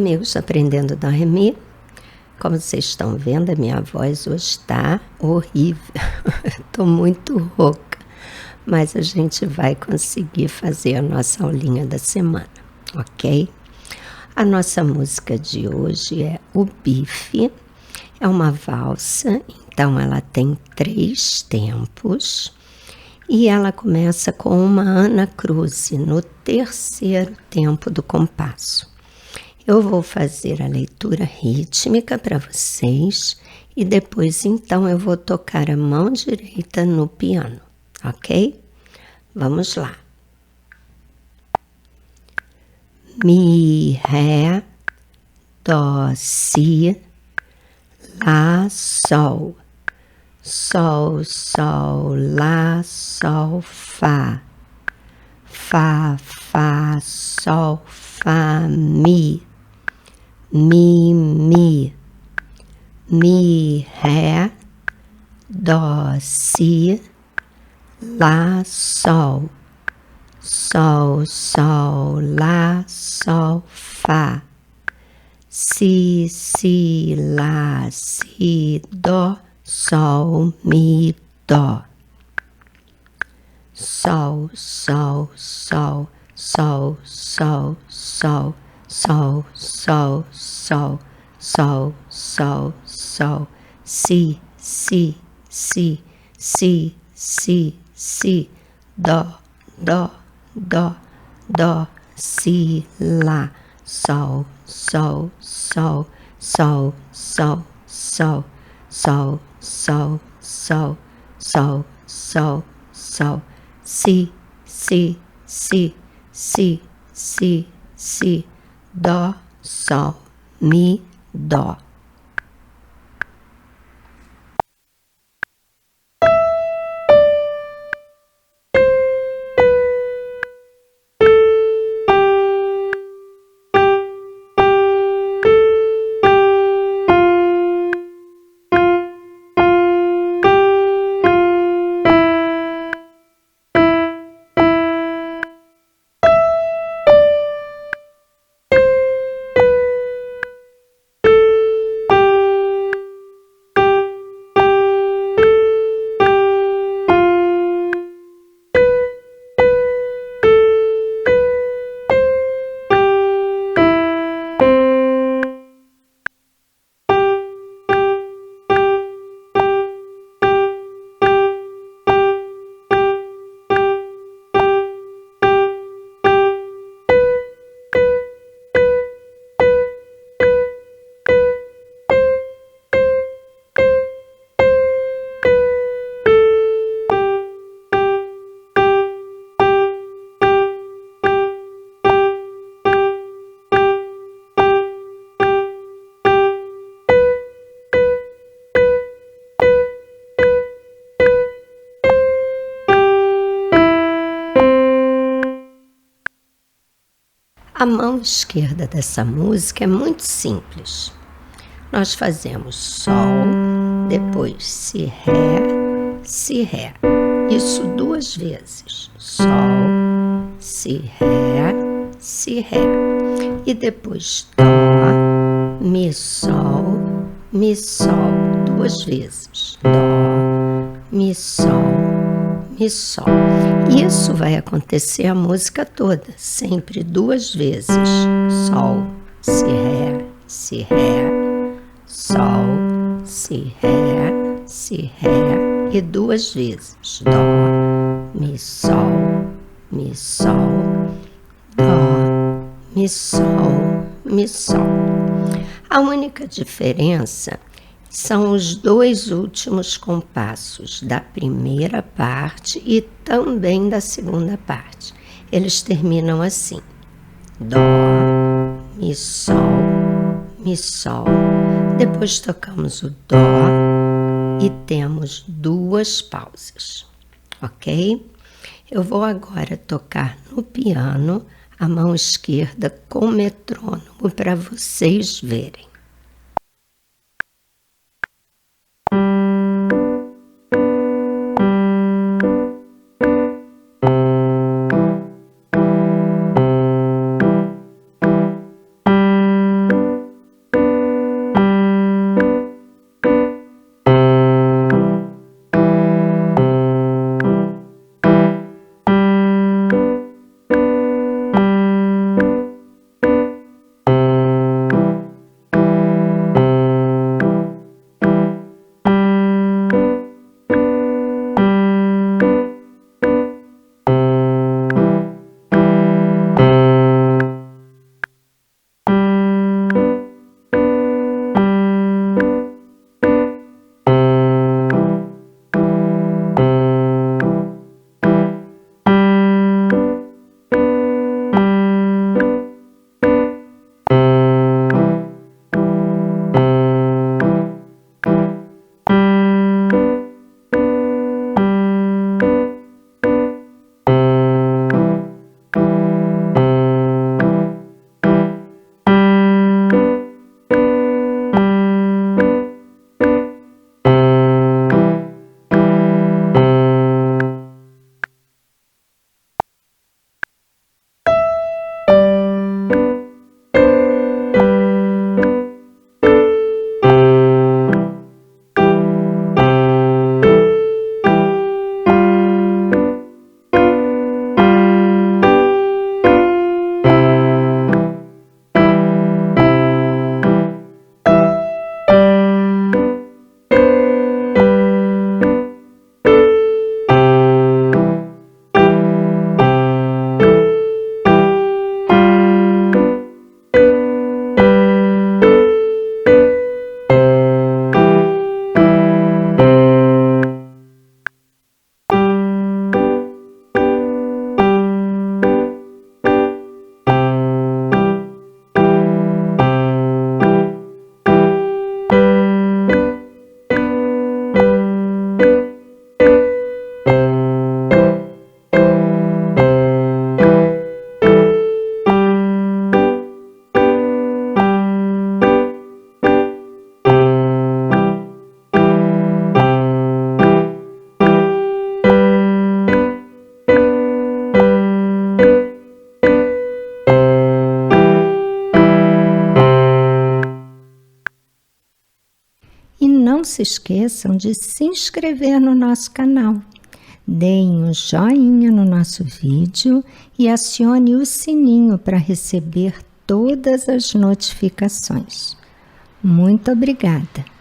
amigos, aprendendo Dó, Ré, Mi. Como vocês estão vendo, a minha voz hoje está horrível. Estou muito rouca, mas a gente vai conseguir fazer a nossa aulinha da semana, ok? A nossa música de hoje é o Bife. É uma valsa, então ela tem 3 tempos. E ela começa com uma anacruse no 3º tempo do compasso. Eu vou fazer a leitura rítmica para vocês e depois então eu vou tocar a mão direita no piano, ok? Vamos lá. Mi, Ré, Dó, Si, Lá, Sol. Sol, Sol, Lá, Sol, Fá. Fá, Fá, Sol, Fá, Mi. Mi, Mi. Mi, Ré, Dó, Si, Lá, Sol. Sol, Sol, Lá, Sol, Fá. Si, Si, Lá, Si, Dó. Sol, Mi, Dó. Sol, Sol, Sol, Sol, Sol, Sol, Sol, Sol, Sol, Sol, Sol, Sol, Si, Si, Si, Si, Si, Si, Dó, Dó, Dó, Dó, Si, Lá, Sol, Sol, Sol, Sol, Sol, Sol, Sol, Sol, Sol, Sol, Sol, Sol, Si, Si, Si, Si, Si, Si, Dó, Sol, Mi, Dó. A mão esquerda dessa música é muito simples. Nós fazemos Sol, depois Si, Ré. Isso 2 vezes. Sol, Si, Ré. E depois Dó, Mi, Sol, 2 vezes. Dó, Mi, Sol. Isso vai acontecer a música toda, sempre 2 vezes. Sol, Si, Ré, Sol, Si, Ré e 2 vezes. Dó, Mi, Sol, Dó, Mi, Sol. A única diferença são os 2 últimos compassos da primeira parte e também da segunda parte. Eles terminam assim: Dó, Mi, Sol. Depois tocamos o Dó e temos 2 pausas, ok? Eu vou agora tocar no piano a mão esquerda com metrônomo para vocês verem. se esqueçam de se inscrever no nosso canal. Deem um joinha no nosso vídeo e acione o sininho para receber todas as notificações. Muito obrigada!